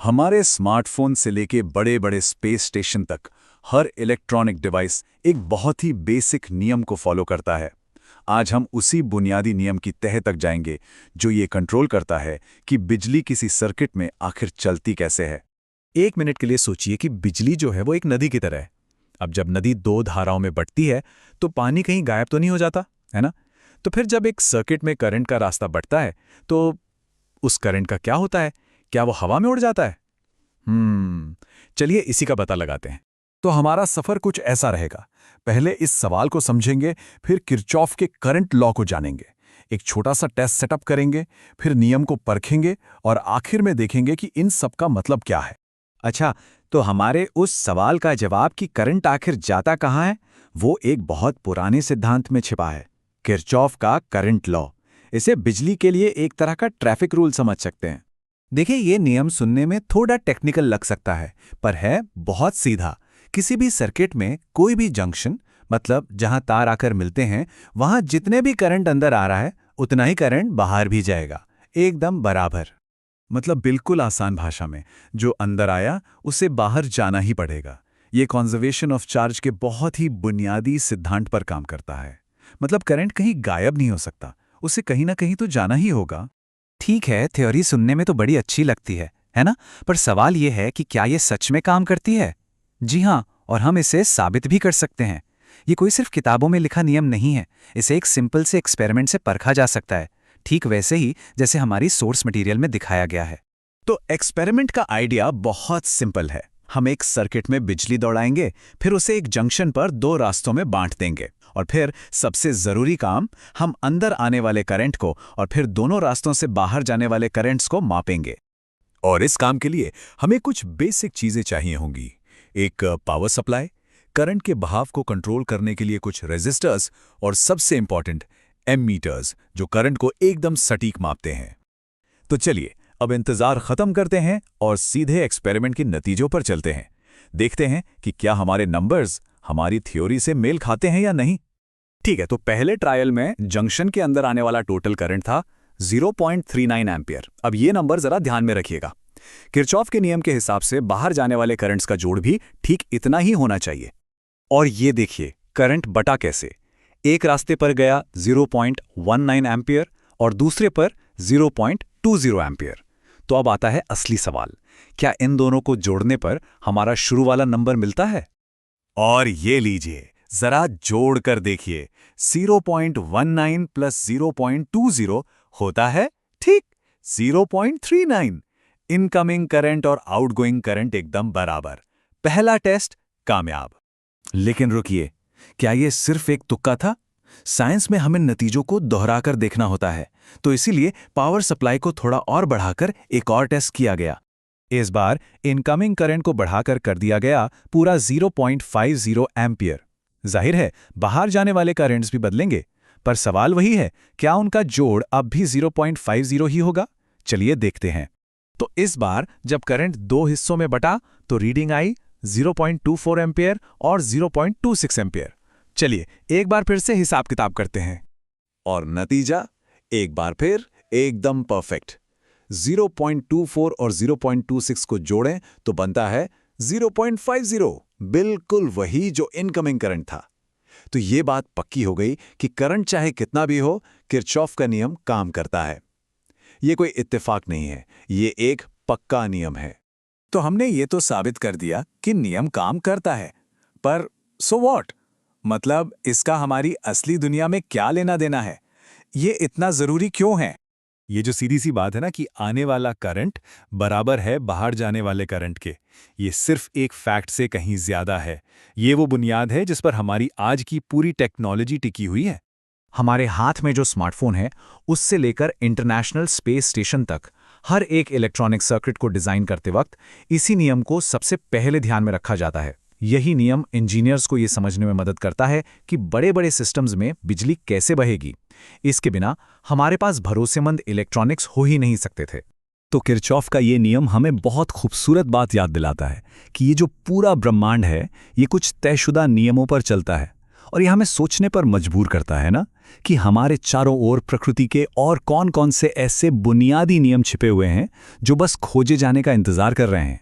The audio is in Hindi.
हमारे स्मार्टफोन से लेके बड़े बड़े स्पेस स्टेशन तक हर इलेक्ट्रॉनिक डिवाइस एक बहुत ही बेसिक नियम को फॉलो करता है। आज हम उसी बुनियादी नियम की तह तक जाएंगे जो ये कंट्रोल करता है कि बिजली किसी सर्किट में आखिर चलती कैसे है। 1 मिनट के लिए सोचिए कि बिजली जो है वो एक नदी की तरह है। अब जब नदी दो धाराओं में बंटती है तो पानी कहीं गायब तो नहीं हो जाता, है ना? तो फिर जब एक सर्किट में करंट का रास्ता बढ़ता है तो उस करंट का क्या होता है? क्या वो हवा में उड़ जाता है? चलिए इसी का पता लगाते हैं। तो हमारा सफर कुछ ऐसा रहेगा। पहले इस सवाल को समझेंगे, फिर किरचॉफ के करंट लॉ को जानेंगे, एक छोटा सा टेस्ट सेटअप करेंगे, फिर नियम को परखेंगे और आखिर में देखेंगे कि इन सब का मतलब क्या है। अच्छा, तो हमारे उस सवाल का जवाब कि करंट आखिर जाता कहाँ है, वो एक बहुत पुराने सिद्धांत में छिपा है, किरचॉफ का करंट लॉ। इसे बिजली के लिए एक तरह का ट्रैफिक रूल समझ सकते हैं। देखिए, ये नियम सुनने में थोड़ा टेक्निकल लग सकता है, पर है बहुत सीधा। किसी भी सर्किट में कोई भी जंक्शन, मतलब जहां तार आकर मिलते हैं, वहां जितने भी करंट अंदर आ रहा है उतना ही करंट बाहर भी जाएगा, एकदम बराबर। मतलब बिल्कुल आसान भाषा में, जो अंदर आया उसे बाहर जाना ही पड़ेगा। ये कॉन्जर्वेशन ऑफ चार्ज के बहुत ही बुनियादी सिद्धांत पर काम करता है। मतलब करंट कहीं गायब नहीं हो सकता, उसे कहीं ना कहीं तो जाना ही होगा। ठीक है, थ्योरी सुनने में तो बड़ी अच्छी लगती है ना? पर सवाल ये है कि क्या ये सच में काम करती है? जी हाँ, और हम इसे साबित भी कर सकते हैं। ये कोई सिर्फ किताबों में लिखा नियम नहीं है, इसे एक सिंपल से एक्सपेरिमेंट से परखा जा सकता है, ठीक वैसे ही जैसे हमारी सोर्स मटेरियल में दिखाया गया है। तो एक्सपेरिमेंट का आइडिया बहुत सिंपल है। हम एक सर्किट में बिजली दौड़ाएंगे, फिर उसे एक जंक्शन पर दो रास्तों में बांट देंगे, और फिर सबसे जरूरी काम, हम अंदर आने वाले करंट को और फिर दोनों रास्तों से बाहर जाने वाले करंट्स को मापेंगे। और इस काम के लिए हमें कुछ बेसिक चीजें चाहिए होंगी। एक पावर सप्लाई, करंट के बहाव को कंट्रोल करने के लिए कुछ रेजिस्टर्स, और सबसे इंपॉर्टेंट एमीटर्स, जो करंट को एकदम सटीक मापते हैं। तो चलिए अब इंतजार खत्म करते हैं और सीधे एक्सपेरिमेंट के नतीजों पर चलते हैं। देखते हैं कि क्या हमारे नंबर्स हमारी थ्योरी से मेल खाते हैं या नहीं। ठीक है, तो पहले ट्रायल में जंक्शन के अंदर आने वाला टोटल करंट था 0.39 एम्पियर। अब ये नंबर जरा ध्यान में रखिएगा। किरचॉफ के नियम के हिसाब से बाहर जाने वाले करंट्स का जोड़ भी ठीक इतना ही होना चाहिए। और ये देखिए करंट बटा कैसे। एक रास्ते पर गया 0.19 एम्पियर और दूसरे पर 0.20 एम्पियर। तो अब आता है असली सवाल, क्या इन दोनों को जोड़ने पर हमारा शुरू वाला नंबर मिलता है? और ये लीजिए, जरा जोड़ कर देखिए। 0.19 प्लस 0.20 होता है ठीक 0.39। इनकमिंग करंट और आउटगोइंग करंट एकदम बराबर। पहला टेस्ट कामयाब। लेकिन रुकिए, क्या ये सिर्फ एक तुक्का था? साइंस में हमें नतीजों को दोहराकर देखना होता है, तो इसीलिए पावर सप्लाई को थोड़ा और बढ़ाकर एक और टेस्ट किया गया। इस बार इनकमिंग करंट को बढ़ाकर कर दिया गया पूरा 0.50 एम्पियर। जाहिर है बाहर जाने वाले करंट्स भी बदलेंगे, पर सवाल वही है, क्या उनका जोड़ अब भी 0.50 ही होगा? चलिए देखते हैं। तो इस बार जब करंट दो हिस्सों में बटा तो रीडिंग आई 0.24 एम्पियर और 0.26 एम्पियर। चलिए एक बार फिर से हिसाब किताब करते हैं। और नतीजा एक बार फिर एकदम परफेक्ट। 0.24 और 0.26 को जोड़ें तो बनता है 0.50, बिल्कुल वही जो इनकमिंग करंट था। तो ये बात पक्की हो गई कि करंट चाहे कितना भी हो, किरचॉफ का नियम काम करता है। ये कोई इत्तेफाक नहीं है, ये एक पक्का नियम है। तो हमने ये तो साबित कर दिया कि नियम काम करता है, पर सो व्हाट? मतलब इसका हमारी असली दुनिया में क्या लेना देना है? ये इतना जरूरी क्यों है? ये जो सीधी सी बात है ना कि आने वाला करंट बराबर है बाहर जाने वाले करंट के, ये सिर्फ एक फैक्ट से कहीं ज्यादा है। ये वो बुनियाद है जिस पर हमारी आज की पूरी टेक्नोलॉजी टिकी हुई है। हमारे हाथ में जो स्मार्टफोन है, उससे लेकर इंटरनेशनल स्पेस स्टेशन तक, हर एक इलेक्ट्रॉनिक सर्किट को डिजाइन करते वक्त इसी नियम को सबसे पहले ध्यान में रखा जाता है। यही नियम इंजीनियर्स को ये समझने में मदद करता है कि बड़े बड़े सिस्टम्स में बिजली कैसे बहेगी। इसके बिना हमारे पास भरोसेमंद इलेक्ट्रॉनिक्स हो ही नहीं सकते थे। तो किरचॉफ का ये नियम हमें बहुत खूबसूरत बात याद दिलाता है कि ये जो पूरा ब्रह्मांड है, ये कुछ तयशुदा नियमों पर चलता है, और ये हमें सोचने पर मजबूर करता है ना कि हमारे चारों ओर प्रकृति के और कौन-कौन से ऐसे बुनियादी नियम छिपे हुए हैं जो बस खोजे जाने का इंतजार कर रहे हैं।